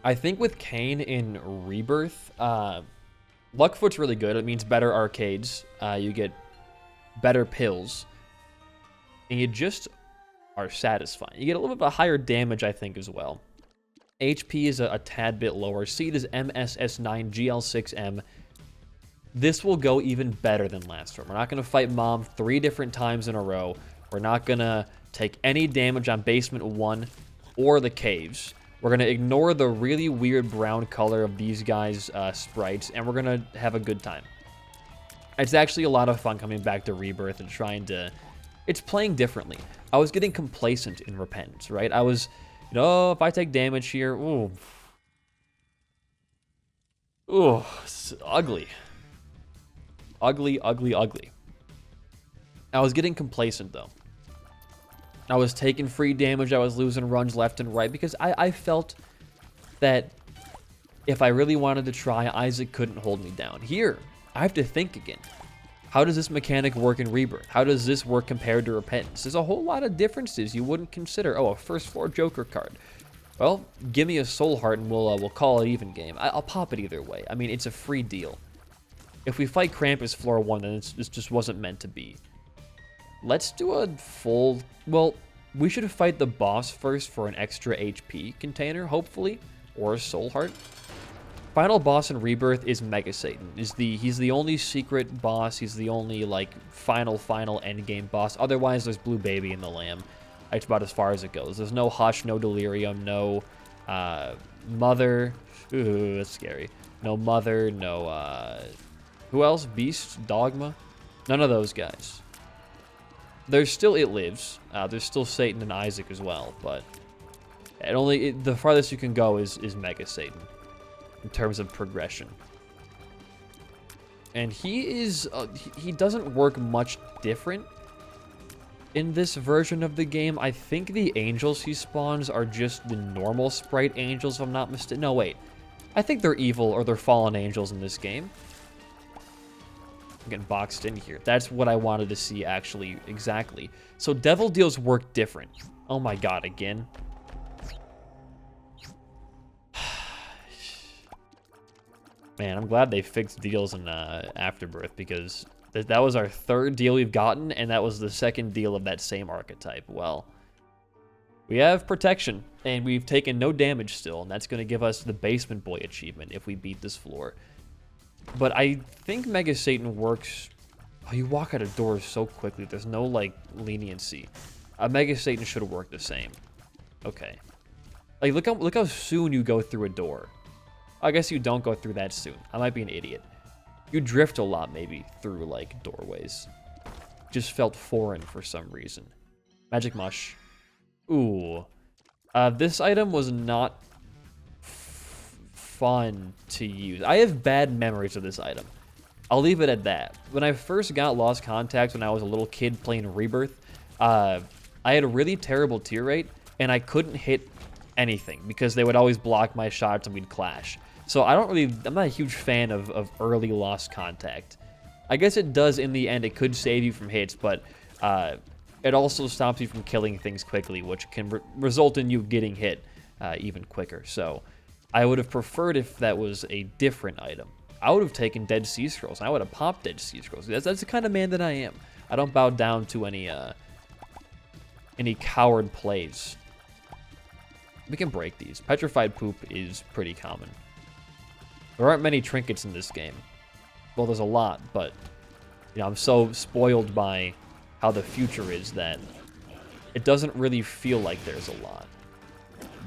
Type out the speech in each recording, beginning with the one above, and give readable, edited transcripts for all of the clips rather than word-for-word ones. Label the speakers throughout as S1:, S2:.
S1: I think with Kane in Rebirth, Luckfoot's really good. It means better arcades. You get better pills. And you just are satisfying. You get a little bit of a higher damage, I think, as well. HP is a tad bit lower. Seed is MSS9, GL6M. This will go even better than last round. We're not going to fight Mom 3 different times in a row. We're not going to take any damage on Basement 1 or the caves. We're going to ignore the really weird brown color of these guys' sprites, and we're going to have a good time. It's actually a lot of fun coming back to Rebirth and trying to... It's playing differently. I was getting complacent in Repentance, right? I was, you know, if I take damage here, ooh. Ooh, it's ugly. Ugly, ugly, ugly. I was getting complacent, though. I was taking free damage. I was losing runs left and right because I felt that if I really wanted to try, Isaac couldn't hold me down. Here, I have to think again. How does this mechanic work in Rebirth? How does this work compared to Repentance? There's a whole lot of differences you wouldn't consider. Oh, a first floor Joker card. Well, give me a Soul Heart and we'll call it even game. I'll pop it either way. I mean, it's a free deal. If we fight Krampus floor 1, then this just wasn't meant to be. Let's do a full... Well, we should fight the boss first for an extra HP container, hopefully, or a Soul Heart. Final boss in Rebirth is Mega Satan. He's the only secret boss. He's the only, like, final endgame boss. Otherwise, there's Blue Baby and the Lamb. That's about as far as it goes. There's no Hush, no Delirium, no Mother. Ooh, that's scary. No Mother, no... Who else? Beast? Dogma? None of those guys. There's still It Lives. There's still Satan and Isaac as well, but the farthest you can go is Mega Satan in terms of progression. And he doesn't work much different in this version of the game. I think the angels he spawns are just the normal sprite angels, if I'm not mistaken. No, wait. I think they're evil or they're fallen angels in this game. I'm getting boxed in here. That's what I wanted to see, actually, exactly. So devil deals work different. Oh my god, again. Man, I'm glad they fixed deals in Afterbirth, because that was our 3rd deal we've gotten, and that was the 2nd deal of that same archetype. Well, we have protection, and we've taken no damage still, and that's going to give us the Basement Boy achievement if we beat this floor. But I think Mega Satan works... Oh, you walk out of doors so quickly. There's no, like, leniency. Mega Satan should work the same. Okay. Like, look how soon you go through a door. I guess you don't go through that soon. I might be an idiot. You drift a lot, maybe, through, like, doorways. Just felt foreign for some reason. Magic Mush. Ooh. This item was not... fun to use. I have bad memories of this item. I'll leave it at that. When I first got Lost Contact when I was a little kid playing Rebirth, I had a really terrible tear rate, and I couldn't hit anything because they would always block my shots and we'd clash. So I'm not a huge fan of early Lost Contact. I guess it does in the end, it could save you from hits, but it also stops you from killing things quickly, which can result in you getting hit even quicker. So I would have preferred if that was a different item. I would have taken Dead Sea Scrolls. I would have popped Dead Sea Scrolls. That's the kind of man that I am. I don't bow down to any coward plays. We can break these. Petrified Poop is pretty common. There aren't many trinkets in this game. Well, there's a lot, but you know, I'm so spoiled by how the future is that it doesn't really feel like there's a lot.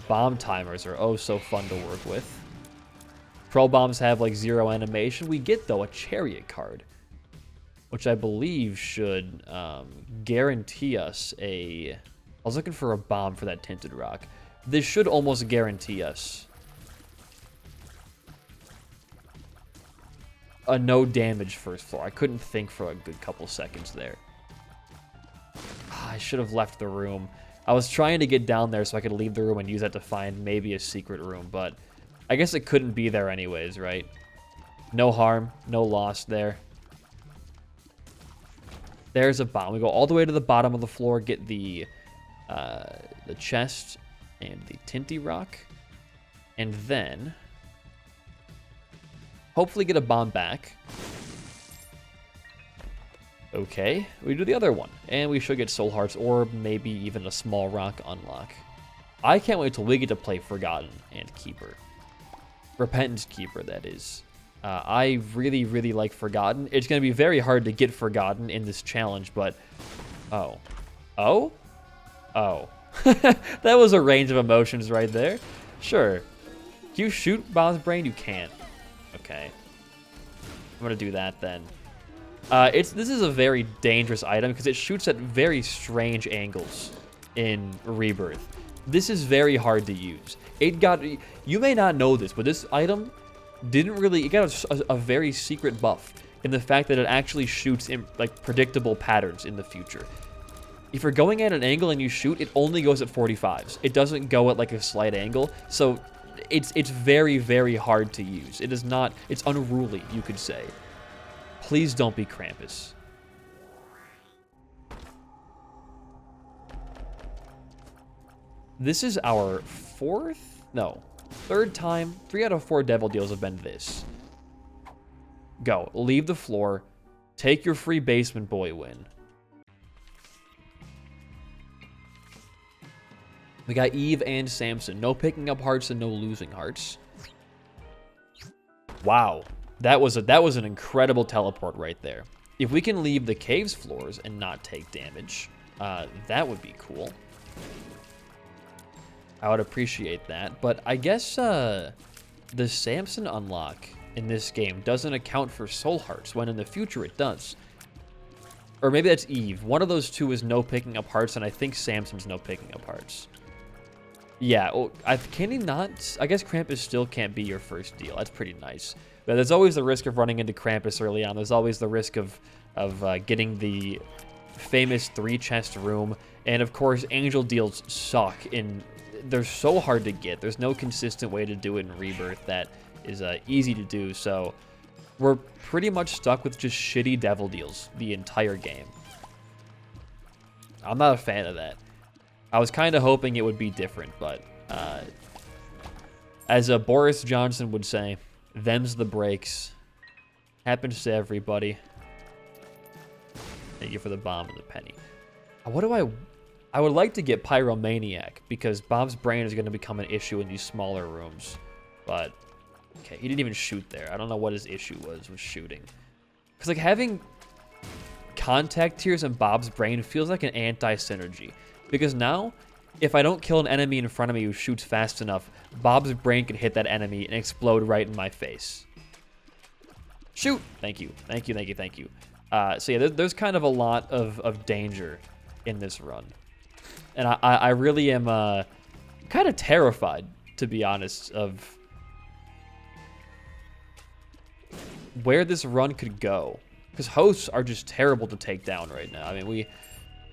S1: Bomb timers are oh so fun to work with. Pro bombs have like 0 animation. We get, though, a chariot card, which I believe should guarantee us a... I was looking for a bomb for that tinted rock. This should almost guarantee us a no damage first floor. I couldn't think for a good couple seconds there. I should have left the room. I was trying to get down there so I could leave the room and use that to find maybe a secret room, but I guess it couldn't be there anyways, right? No harm, no loss there. There's a bomb. We go all the way to the bottom of the floor, get the chest and the Tinty Rock. And then hopefully get a bomb back. Okay, we do the other one. And we should get soul hearts or maybe even a small rock unlock. I can't wait till we get to play Forgotten and Keeper. Repentance Keeper, that is. I really, really like Forgotten. It's going to be very hard to get Forgotten in this challenge, but... Oh. Oh? Oh. That was a range of emotions right there. Sure. Can you shoot Bob's Brain? You can't. Okay. I'm going to do that then. This is a very dangerous item because it shoots at very strange angles in Rebirth. This is very hard to use. You may not know this, but this item it got a very secret buff in the fact that it actually shoots in like predictable patterns in the future. If you're going at an angle and you shoot, it only goes at 45s. It doesn't go at like a slight angle, so it's very, very hard to use. It's unruly, you could say. Please don't be Krampus. This is our third time. 3 out of 4 devil deals have been this. Go. Leave the floor. Take your free basement boy win. We got Eve and Samson. No picking up hearts and no losing hearts. Wow. That was an incredible teleport right there. If we can leave the caves floors and not take damage, that would be cool. I would appreciate that. But I guess the Samson unlock in this game doesn't account for soul hearts, when in the future it does. Or maybe that's Eve. One of those two is no picking up hearts, and I think Samson's no picking up hearts. Yeah, well, can he not? I guess Krampus still can't be your first deal. That's pretty nice. But there's always the risk of running into Krampus early on. There's always the risk of getting the famous 3-chest room. And of course, angel deals suck. They're so hard to get. There's no consistent way to do it in Rebirth that is easy to do. So we're pretty much stuck with just shitty devil deals the entire game. I'm not a fan of that. I was kind of hoping it would be different, but as Boris Johnson would say, them's the breaks. Happens to everybody. Thank you for the bomb and the penny. I would like to get Pyromaniac, because Bob's Brain is going to become an issue in these smaller rooms. But, okay, he didn't even shoot there. I don't know what his issue was with shooting. Because, like, having contact tiers in Bob's Brain feels like an anti-synergy. Because now, if I don't kill an enemy in front of me who shoots fast enough, Bob's Brain could hit that enemy and explode right in my face. Shoot! Thank you. Thank you, thank you, thank you. So yeah, there's kind of a lot of danger in this run. And I really am kind of terrified, to be honest, of where this run could go. Because hosts are just terrible to take down right now. I mean,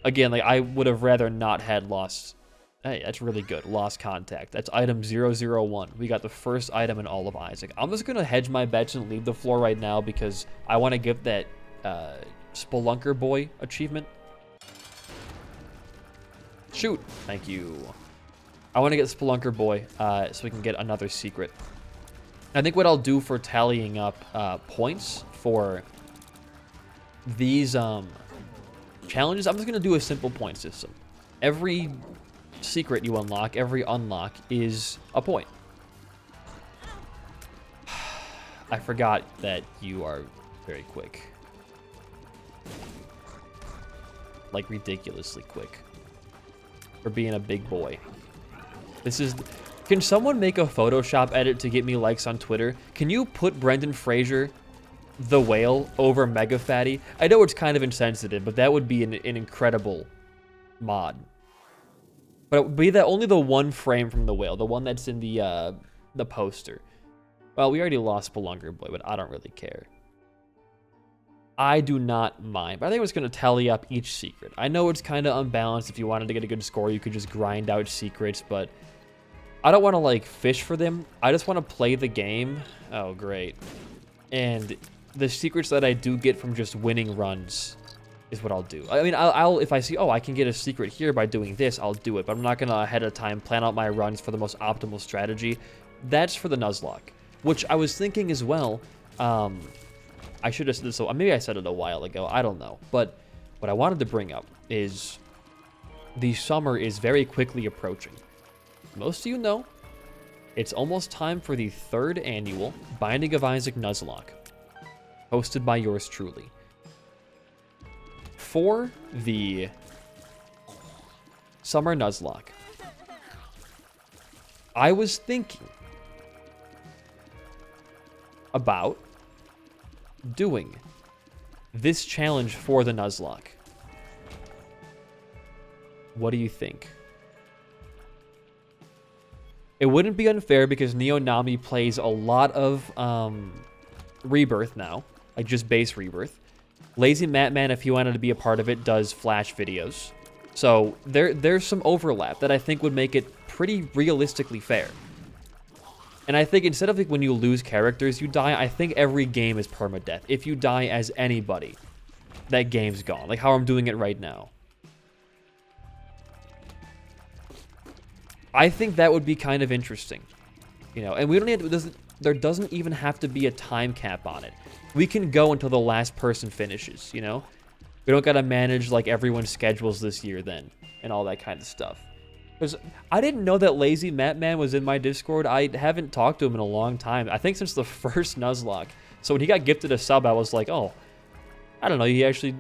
S1: again, like, I would have rather not had lost. Hey, that's really good. Lost contact. That's item 001. We got the first item in all of Isaac. I'm just going to hedge my bets and leave the floor right now because I want to give that Spelunker Boy achievement. Shoot. Thank you. I want to get Spelunker Boy so we can get another secret. I think what I'll do for tallying up points for these challenges, I'm just going to do a simple point system. Every secret you unlock, every unlock is a point. I forgot that you are very quick. Like, ridiculously quick. For being a big boy. Can someone make a Photoshop edit to get me likes on Twitter? Can you put Brendan Fraser, the whale, over Mega Fatty? I know it's kind of insensitive, but that would be an incredible mod. But it would be only the one frame from the whale, the one that's in the poster. Well, we already lost Spelunker Boy, but I don't really care. I do not mind, but I think it's going to tally up each secret. I know it's kind of unbalanced. If you wanted to get a good score, you could just grind out secrets, but I don't want to, like, fish for them. I just want to play the game. Oh, great. And the secrets that I do get from just winning runs is what I'll do. I mean, I'll if I see, oh, I can get a secret here by doing this, I'll do it. But I'm not going to ahead of time plan out my runs for the most optimal strategy. That's for the nuzlocke, which I was thinking as well. I should have said this, so maybe I said it a while ago. I don't know. But what I wanted to bring up is the summer is very quickly approaching. Most of you know it's almost time for the 3rd annual Binding of Isaac Nuzlocke, hosted by yours truly. For the Summer Nuzlocke, I was thinking about doing this challenge for the Nuzlocke. What do you think? It wouldn't be unfair because Neo Nami plays a lot of Rebirth now, like just base Rebirth. Lazy Matman, if he wanted to be a part of it, does Flash videos. So there's some overlap that I think would make it pretty realistically fair. And I think instead of like when you lose characters, you die, I think every game is permadeath. If you die as anybody, that game's gone. Like how I'm doing it right now. I think that would be kind of interesting. You know, and we don't need to, there doesn't even have to be a time cap on it. We can go until the last person finishes, you know? We don't gotta manage like everyone's schedules this year then, and all that kind of stuff. Because I didn't know that Lazy Matman was in my Discord. I haven't talked to him in a long time. I think since the first Nuzlocke. So when he got gifted a sub, I was like, oh, I don't know, he actually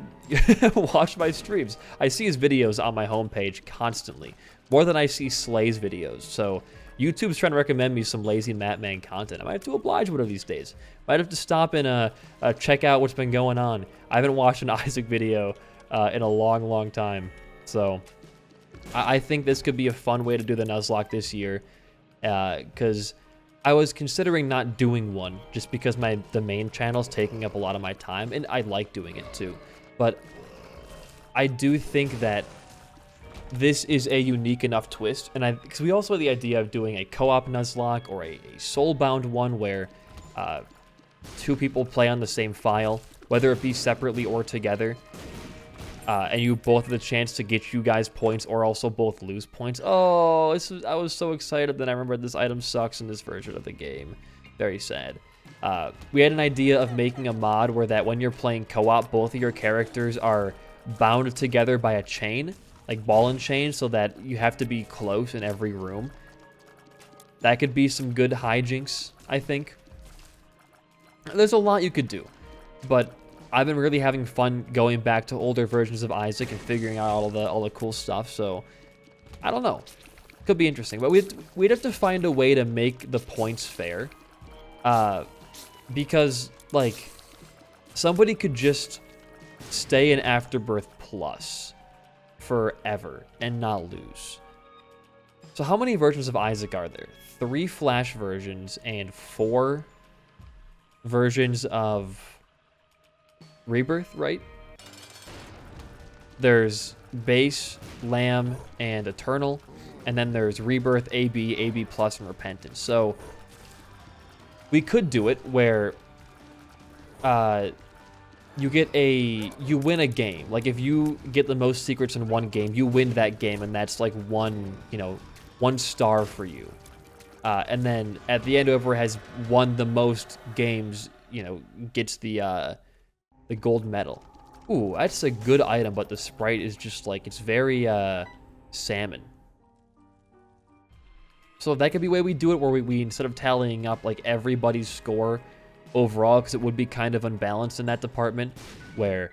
S1: watched my streams. I see his videos on my homepage constantly, more than I see Slay's videos. So YouTube's trying to recommend me some Lazy Matman content. I might have to oblige one of these days. Might have to stop and check out what's been going on. I haven't watched an Isaac video in a long, long time. So I think this could be a fun way to do the Nuzlocke this year, because I was considering not doing one just because the main channel's taking up a lot of my time, and I like doing it too. But I do think that this is a unique enough twist, and because we also have the idea of doing a co-op Nuzlocke or a soul-bound one where 2 people play on the same file, whether it be separately or together. And you both have the chance to get you guys points or also both lose points. Oh, I was so excited. Then I remembered this item sucks in this version of the game. Very sad. We had an idea of making a mod where that when you're playing co-op, both of your characters are bound together by a chain, like ball and chain, so that you have to be close in every room. That could be some good hijinks, I think. There's a lot you could do, but I've been really having fun going back to older versions of Isaac and figuring out all the cool stuff. So I don't know, could be interesting, but we'd have to find a way to make the points fair, because like somebody could just stay in Afterbirth Plus forever and not lose. So how many versions of Isaac are there? 3 Flash versions and 4 versions of Rebirth, right? There's Base, Lamb, and Eternal, and then there's Rebirth, AB, AB Plus, and Repentance. So we could do it where you win a game. Like if you get the most secrets in one game, you win that game, and that's like one star for you. And then at the end, whoever has won the most games, gets the gold medal. Ooh, that's a good item, but the sprite is just like, it's very salmon. So that could be a way we do it, where we instead of tallying up like everybody's score overall, because it would be kind of unbalanced in that department, where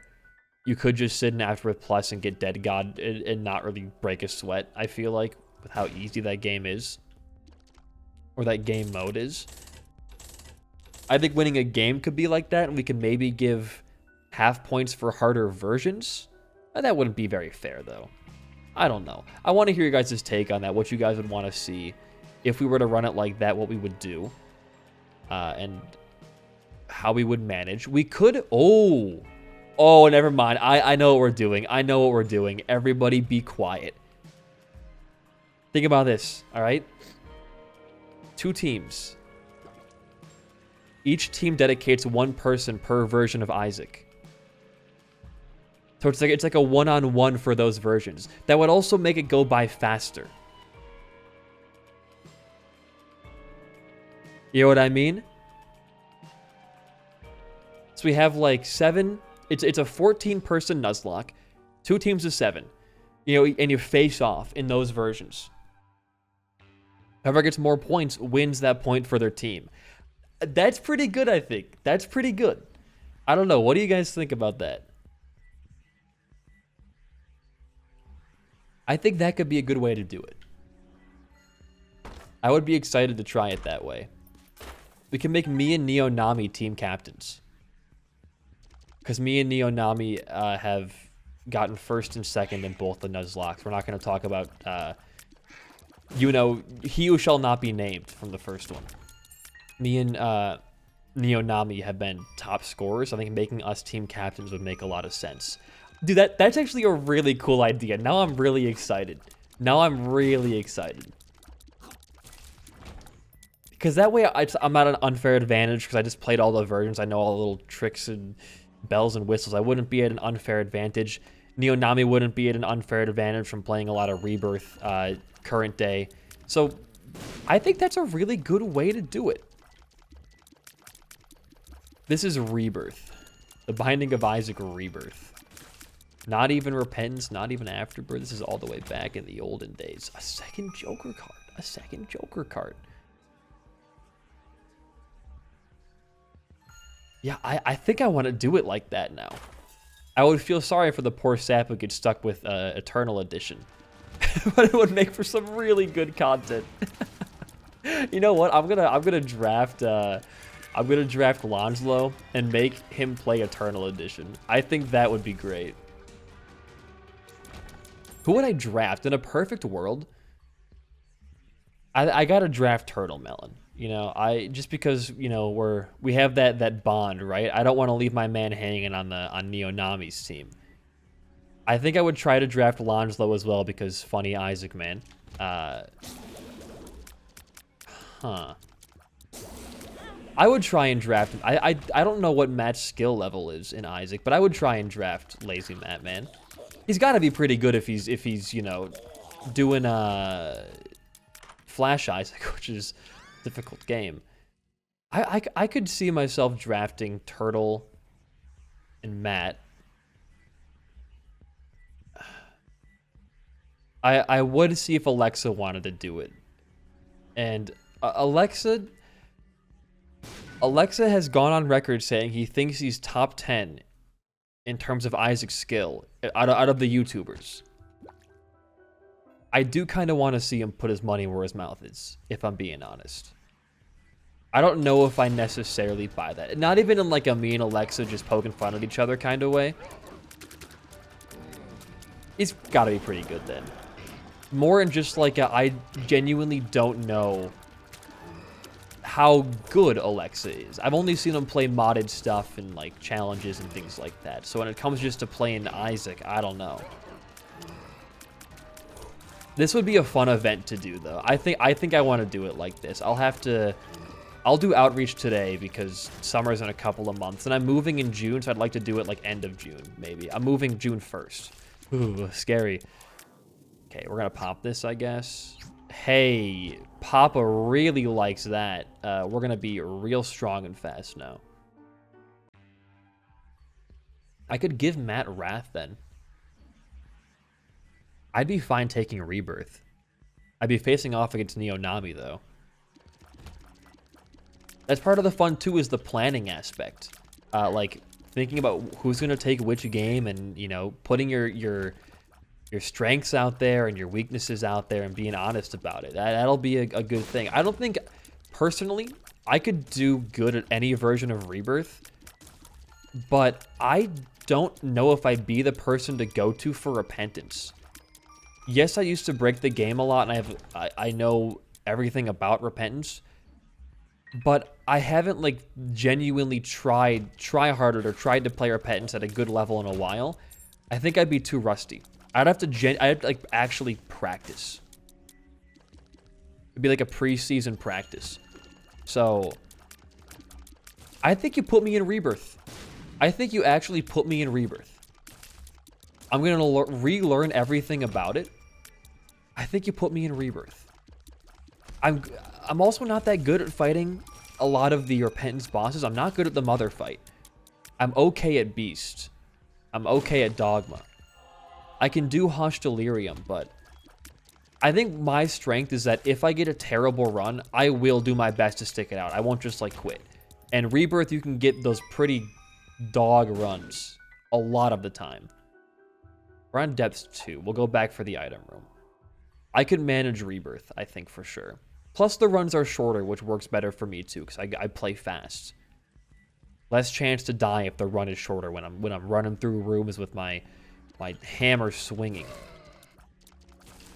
S1: you could just sit in Afterbirth Plus and get Dead God and not really break a sweat, I feel like, with how easy that game is. Or that game mode is. I think winning a game could be like that, and we could maybe give half points for harder versions. That wouldn't be very fair, though. I don't know. I want to hear your guys' take on that, what you guys would want to see. If we were to run it like that, what we would do. And how we would manage. We could... Oh, never mind. I know what we're doing. I know what we're doing. Everybody be quiet. Think about this, all right? 2 teams. Each team dedicates 1 person per version of Isaac. So it's like a one-on-one for those versions. That would also make it go by faster. You know what I mean? So we have like 7. It's a 14-person nuzlocke, 2 teams of 7. You know, and you face off in those versions. Whoever gets more points wins that point for their team. That's pretty good, I think. That's pretty good. I don't know. What do you guys think about that? I think that could be a good way to do it. I would be excited to try it that way. We can make me and Neonami team captains. Because me and Neonami have gotten first and second in both the nuzlocks. We're not going to talk about, you know, he who shall not be named from the first one. Me and Neonami have been top scorers. I think making us team captains would make a lot of sense. Dude, that's actually a really cool idea. Now I'm really excited. Because that way I'm at an unfair advantage because I just played all the versions. I know all the little tricks and bells and whistles. I wouldn't be at an unfair advantage. Neonami wouldn't be at an unfair advantage from playing a lot of Rebirth current day. So I think that's a really good way to do it. This is Rebirth. The Binding of Isaac Rebirth. Not even Repentance, not even Afterbirth. This is all the way back in the olden days. A second Joker card. A second Joker card. Yeah, I think I want to do it like that now. I would feel sorry for the poor sap who gets stuck with Eternal Edition. But it would make for some really good content. You know what? I'm gonna draft Lanslow and make him play Eternal Edition. I think that would be great. Who would I draft? In a perfect world, I gotta draft Turtle Melon. You know, just because, you know, we have that bond, right? I don't want to leave my man hanging on Neonami's team. I think I would try to draft Lanslow as well because funny Isaac, man. I would try and draft him. I don't know what Matt's skill level is in Isaac, but I would try and draft Lazy Matt, man. He's got to be pretty good if he's you know, doing Flash Isaac, which is a difficult game. I could see myself drafting Turtle and Matt. I would see if Alexa wanted to do it. And Alexa has gone on record saying he thinks he's top 10 in terms of Isaac's skill out of the YouTubers. I do kind of want to see him put his money where his mouth is, if I'm being honest. I don't know if I necessarily buy that. Not even in like a me and Alexa just poking fun at each other kind of way. He's got to be pretty good then. More in just like I genuinely don't know how good Alexa is. I've only seen him play modded stuff and like challenges and things like that. So when it comes just to playing Isaac, I don't know. This would be a fun event to do though. I think I want to do it like this. I'll do outreach today because summer's in a couple of months and I'm moving in June, so I'd like to do it like end of June maybe. I'm moving June 1st. Ooh, scary. Okay, we're gonna pop this, I guess. Hey, Papa really likes that. We're gonna be real strong and fast now. I could give Matt Wrath then. I'd be fine taking Rebirth. I'd be facing off against Neonami though. That's part of the fun too, is the planning aspect. Like thinking about who's gonna take which game and, you know, putting your strengths out there and your weaknesses out there and being honest about it. That'll be a good thing. I don't think, personally, I could do good at any version of Rebirth, but I don't know if I'd be the person to go to for Repentance. Yes, I used to break the game a lot, and I know everything about Repentance, but I haven't like genuinely try harder or tried to play Repentance at a good level in a while. I think I'd be too rusty. I'd have to like actually practice. It'd be like a preseason practice. So I think you put me in Rebirth. I think you actually put me in Rebirth. I'm gonna relearn everything about it. I think you put me in Rebirth. I'm also not that good at fighting a lot of the Repentance bosses, I'm not good at the Mother fight. I'm okay at Beast. I'm okay at Dogma. I can do Hush Delirium, but I think my strength is that if I get a terrible run, I will do my best to stick it out. I won't just, like, quit. And Rebirth, you can get those pretty dog runs a lot of the time. We're on Depths 2. We'll go back for the item room. I could manage Rebirth, I think, for sure. Plus, the runs are shorter, which works better for me, too, because I play fast. Less chance to die if the run is shorter when I'm running through rooms with my hammer swinging.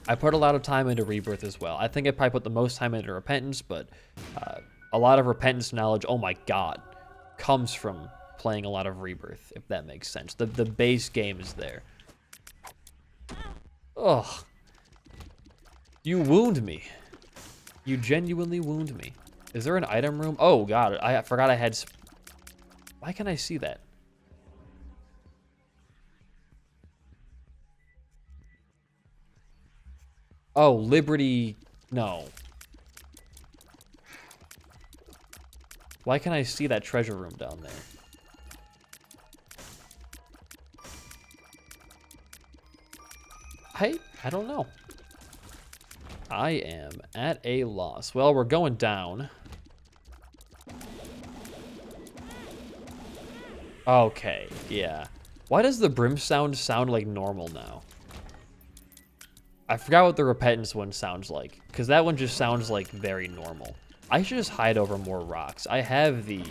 S1: I put a lot of time into Rebirth as well. I think I probably put the most time into Repentance, but a lot of Repentance knowledge, oh my god, comes from playing a lot of Rebirth, if that makes sense. The base game is there. Ugh. You wound me. You genuinely wound me. Is there an item room? Oh god, I forgot I had... Why can't I see that? Oh, Liberty... No. Why can't I see that treasure room down there? I don't know. I am at a loss. Well, we're going down. Okay, yeah. Why does the brim sound like normal now? I forgot what the Repentance one sounds like, because that one just sounds like very normal. I should just hide over more rocks. I have the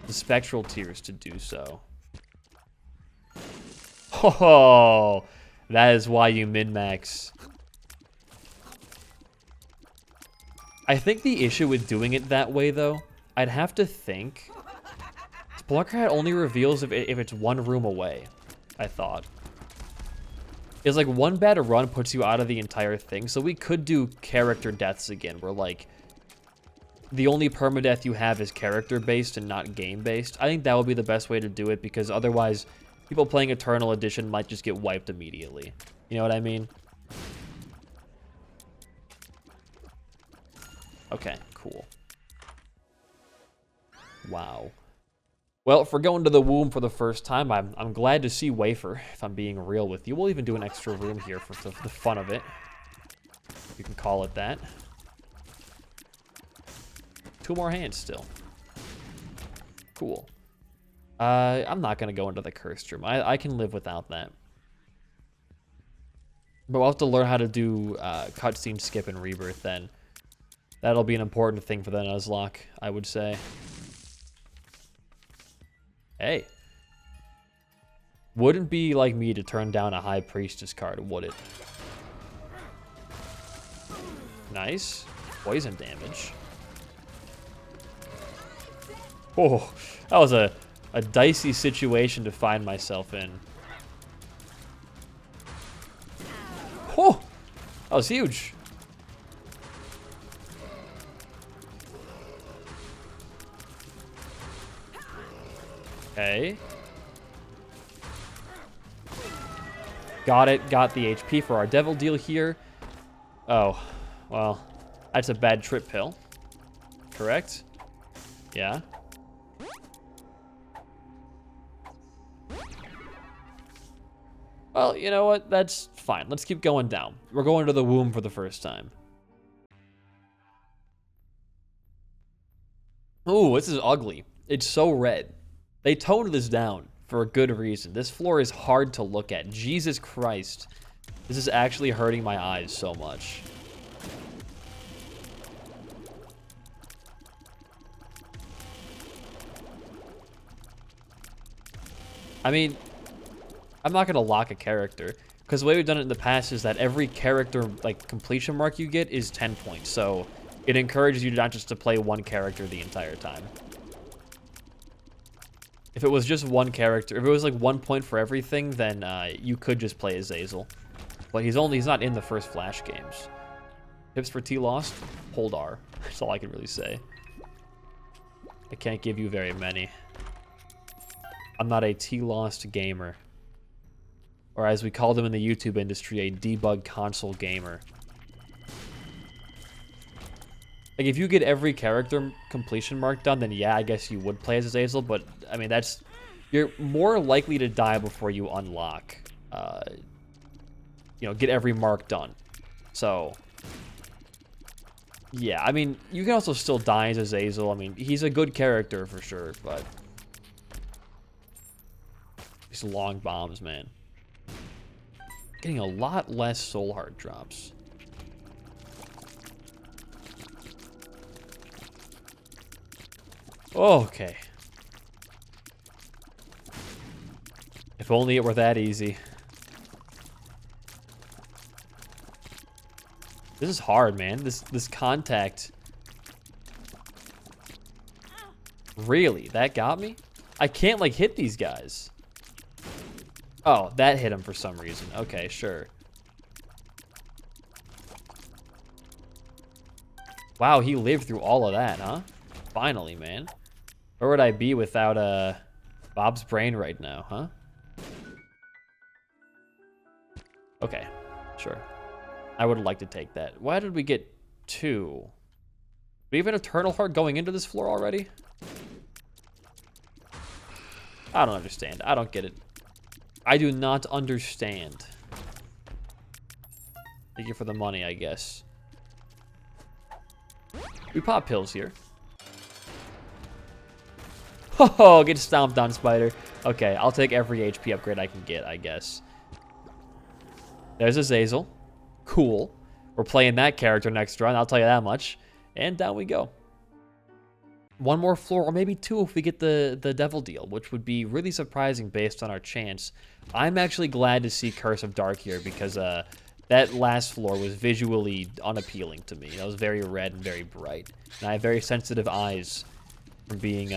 S1: spectral tears to do so. Oh, that is why you min-max. I think the issue with doing it that way, though, I'd have to think... Spelunker Hat only reveals if it's one room away, I thought. It's like one bad run puts you out of the entire thing, so we could do character deaths again, where, like, the only permadeath you have is character-based and not game-based. I think that would be the best way to do it, because otherwise, people playing Eternal Edition might just get wiped immediately. You know what I mean? Okay, cool. Wow. Well, if we're going to the womb for the first time, I'm glad to see Wafer, if I'm being real with you. We'll even do an extra room here for the fun of it. You can call it that. 2 more hands still. Cool. I'm not going to go into the cursed room. I can live without that. But we'll have to learn how to do cutscene skip and Rebirth then. That'll be an important thing for the nuzlocke, I would say. Hey. Wouldn't be like me to turn down a High Priestess card, would it? Nice. Poison damage. Oh, that was a dicey situation to find myself in. Oh, that was huge. Okay. Got it. Got the HP for our devil deal here. Oh, well, that's a bad trip pill. Correct? Yeah. Well, you know what? That's fine. Let's keep going down. We're going to the womb for the first time. Ooh, this is ugly. It's so red. They toned this down for a good reason. This floor is hard to look at. Jesus Christ. This is actually hurting my eyes so much. I mean, I'm not going to lock a character, because the way we've done it in the past is that every character, like, completion mark you get is 10 points, so it encourages you not just to play one character the entire time. If it was just one character, if it was like 1 point for everything, then you could just play Azazel. But he's not in the first Flash games. Tips for T-Lost? Hold R. That's all I can really say. I can't give you very many. I'm not a T-Lost gamer. Or as we call them in the YouTube industry, a debug console gamer. Like, if you get every character completion mark done, then yeah, I guess you would play as Azazel, but, I mean, that's... You're more likely to die before you unlock, you know, get every mark done. So, yeah, I mean, you can also still die as Azazel. I mean, he's a good character for sure, but... These long bombs, man. Getting a lot less soul heart drops. Okay. If only it were that easy. This is hard, man. This contact. Really? That got me? I can't, like, hit these guys. Oh, that hit him for some reason. Okay, sure. Wow, he lived through all of that, huh? Finally, man. Where would I be without Bob's brain right now, huh? Okay, sure. I would like to take that. Why did we get 2? Do we have an Eternal Heart going into this floor already? I don't understand. I don't get it. I do not understand. Thank you for the money, I guess. We pop pills here. Oh, get stomped on, Spider. Okay, I'll take every HP upgrade I can get, I guess. There's Azazel. Cool. We're playing that character next run, I'll tell you that much. And down we go. One more floor, or maybe 2 if we get the Devil Deal, which would be really surprising based on our chance. I'm actually glad to see Curse of Dark here, because that last floor was visually unappealing to me. It was very red and very bright. And I have very sensitive eyes from being,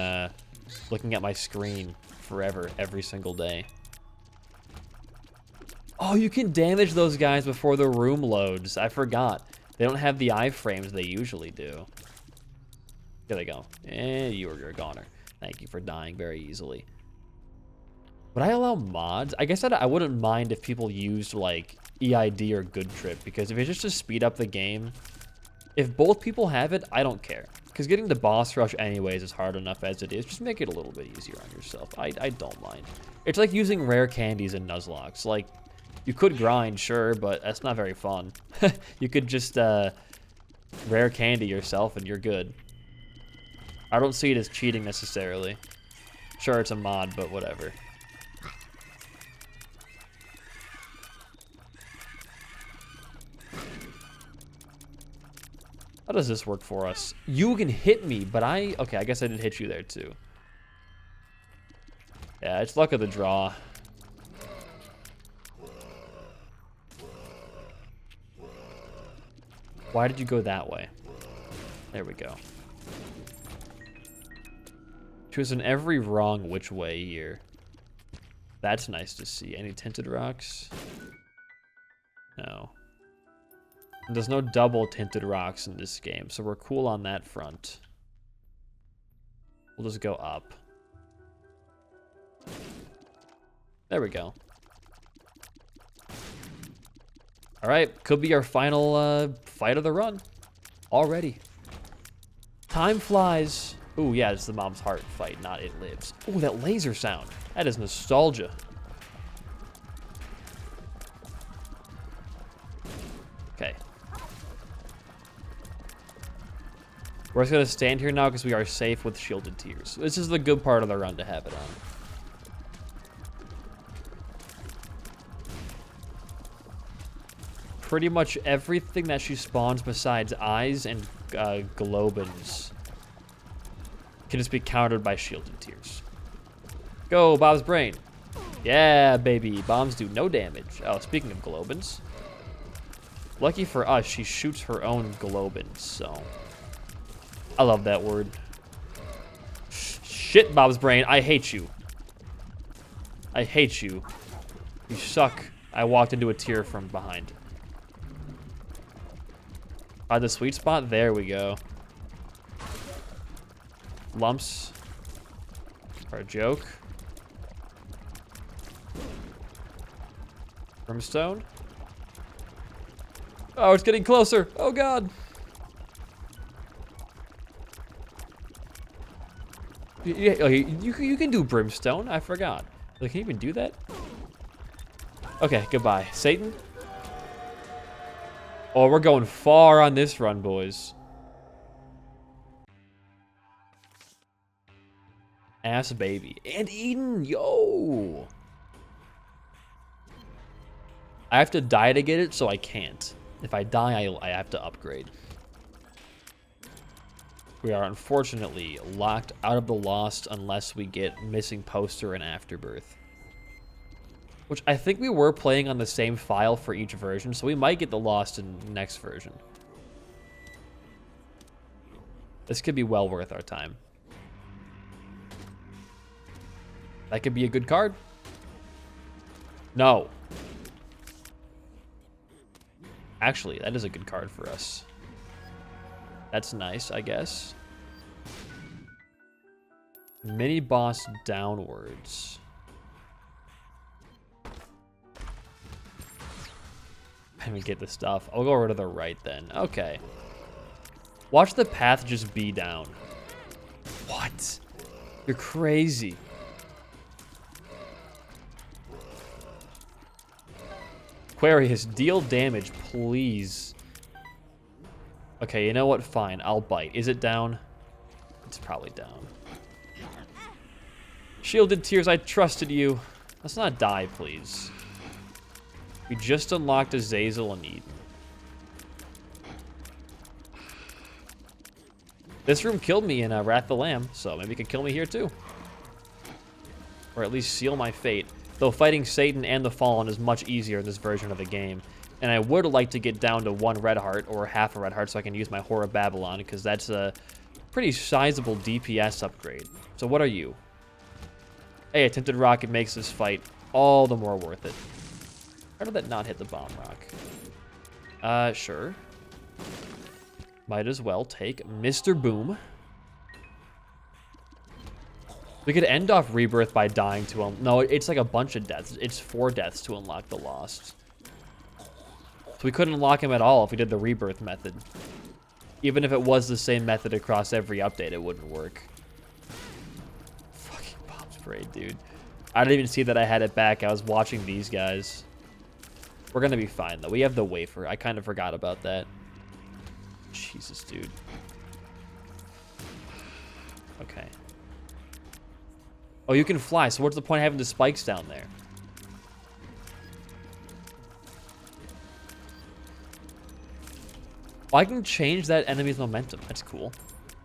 S1: looking at my screen forever, every single day. Oh, you can damage those guys before the room loads. I forgot. They don't have the iframes they usually do. There they go. And you're a goner. Thank you for dying very easily. Would I allow mods? I guess I wouldn't mind if people used, like, EID or Good Trip, because if it's just to speed up the game, if both people have it, I don't care. Because getting the boss rush anyways is hard enough as it is. Just make it a little bit easier on yourself. I don't mind. It's like using rare candies in nuzlocks. Like, you could grind, sure, but that's not very fun. You could just rare candy yourself and you're good. I don't see it as cheating necessarily. Sure, it's a mod, but whatever. How does this work for us? You can hit me, but okay, I guess I did hit you there too. Yeah, it's luck of the draw. Why did you go that way? There we go. Choosing every wrong which way here. That's nice to see. Any tinted rocks? No. And there's no double tinted rocks in this game, so we're cool on that front. We'll just go up. There we go. Alright, could be our final fight of the run. Already. Time flies. Ooh, yeah, it's the Mom's Heart fight, not It Lives. Ooh, that laser sound. That is nostalgia. Okay. We're just going to stand here now because we are safe with Shielded Tears. This is the good part of the run to have it on. Pretty much everything that she spawns besides eyes and globins can just be countered by Shielded Tears. Go, Bob's brain. Yeah, baby. Bombs do no damage. Oh, speaking of globins. Lucky for us, she shoots her own globins, so. I love that word. Shit, Bob's brain. I hate you. I hate you. You suck. I walked into a tear from behind. The sweet spot? There we go. Lumps are a joke. Brimstone. Oh, it's getting closer. Oh, God. Yeah, oh, you can do brimstone. I forgot. Like, can you even do that? Okay, goodbye. Satan? Oh, we're going far on this run, boys. Ass baby. And Eden, yo! I have to die to get it, so I can't. If I die, I have to upgrade. We are unfortunately locked out of the Lost unless we get Missing Poster and Afterbirth. Which I think we were playing on the same file for each version, so we might get the Lost in the next version. This could be well worth our time. That could be a good card. No. Actually, that is a good card for us. That's nice, I guess. Mini boss downwards. Let me get the stuff. I'll go over to the right then. Okay. Watch the path just be down. What? You're crazy. Aquarius, deal damage, please. Okay, you know what? Fine, I'll bite. Is it down? It's probably down. Shielded Tears, I trusted you. Let's not die, please. We just unlocked Azazel and Eden. This room killed me in Wrath the Lamb, so maybe it could kill me here too. Or at least seal my fate. Though fighting Satan and the Fallen is much easier in this version of the game. And I would like to get down to 1 red heart or half a red heart so I can use my Horror Babylon, because that's a pretty sizable DPS upgrade. So what are you? Hey, a Tinted Rocket makes this fight all the more worth it. How did that not hit the bomb rock? Sure. Might as well take Mr. Boom. We could end off Rebirth by dying to no, it's like a bunch of deaths. It's 4 deaths to unlock the Lost. So we couldn't unlock him at all if we did the Rebirth method. Even if it was the same method across every update, it wouldn't work. Fucking bomb spray, dude. I didn't even see that I had it back. I was watching these guys. We're gonna be fine, though. We have the wafer. I kind of forgot about that. Jesus, dude. Okay. Oh, you can fly, so what's the point of having the spikes down there? Oh, I can change that enemy's momentum. That's cool.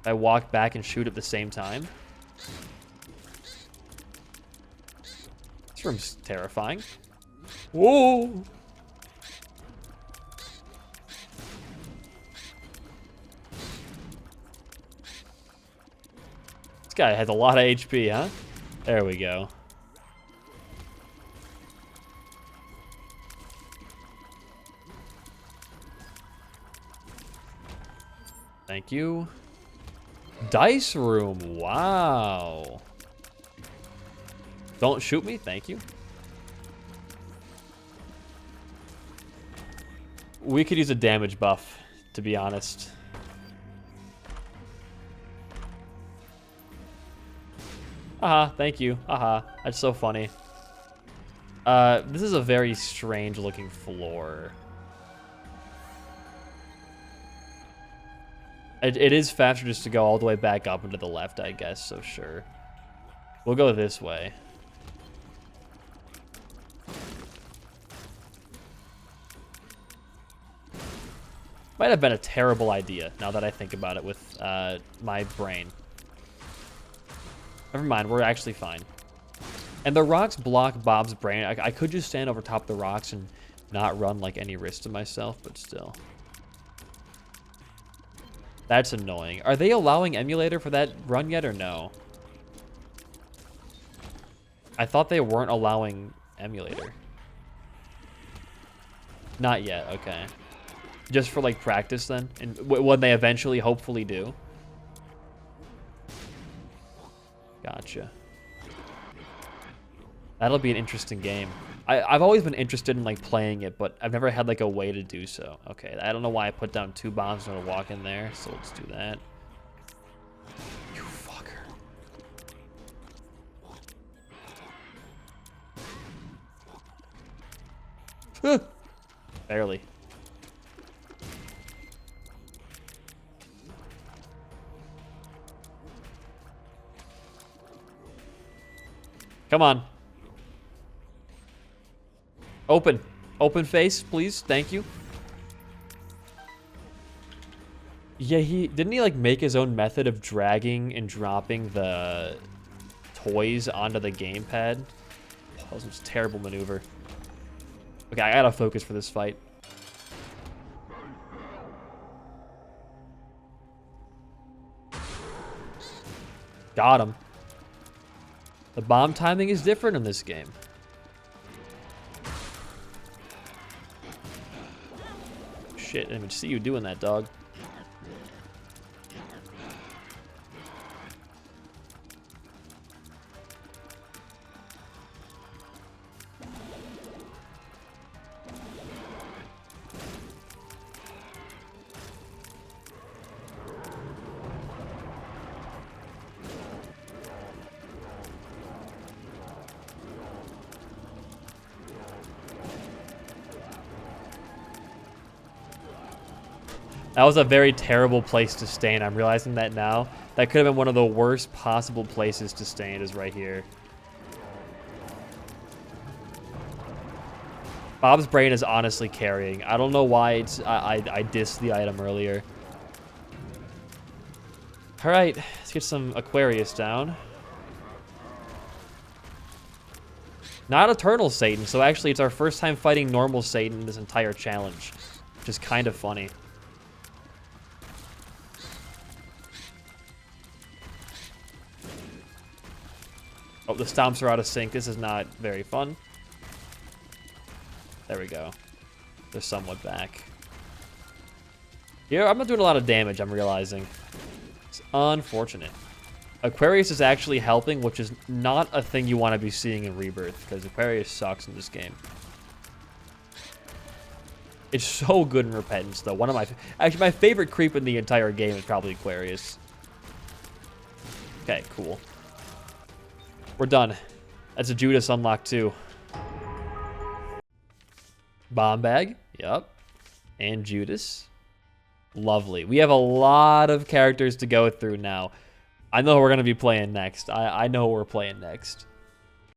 S1: If I walk back and shoot at the same time. This room's terrifying. Whoa! This guy has a lot of HP, huh? There we go. Thank you. Dice room. Wow. Don't shoot me. Thank you. We could use a damage buff, to be honest. Haha, thank you. Haha, that's so funny. This is a very strange looking floor. It is faster just to go all the way back up and to the left, I guess, so sure. We'll go this way. Might have been a terrible idea, now that I think about it with my brain. Never mind, we're actually fine. And the rocks block Bob's brain. I could just stand over top of the rocks and not run like any risk to myself, but still. That's annoying. Are they allowing emulator for that run yet or no? I thought they weren't allowing emulator. Not yet, okay. Just for like practice then? And when they eventually hopefully do? Gotcha. That'll be an interesting game. I've always been interested in like playing it, but I've never had like a way to do so. Okay, I don't know why I put down 2 bombs and I walk in there, so let's do that. You fucker. Barely. Come on. Open. Open face, please. Thank you. Yeah, didn't he like make his own method of dragging and dropping the toys onto the gamepad? Oh, that was a terrible maneuver. Okay, I gotta focus for this fight. Got him. The bomb timing is different in this game. Shit, I didn't even see you doing that, dog. That was a very terrible place to stand. I'm realizing that now. That could have been one of the worst possible places to stand is right here. Bob's brain is honestly carrying. I don't know why I dissed the item earlier. All right, let's get some Aquarius down. Not Eternal Satan, so actually it's our first time fighting normal Satan in this entire challenge, which is kind of funny. Oh, the stomps are out of sync. This is not very fun. There we go. They're somewhat back. Here, I'm not doing a lot of damage, I'm realizing. It's unfortunate. Aquarius is actually helping, which is not a thing you want to be seeing in Rebirth, because Aquarius sucks in this game. It's so good in Repentance, though. Actually, my favorite creep in the entire game is probably Aquarius. Okay, cool. We're done. That's a Judas unlock too. Bomb bag. Yep. And Judas. Lovely. We have a lot of characters to go through now. I know who we're going to be playing next. I know who we're playing next.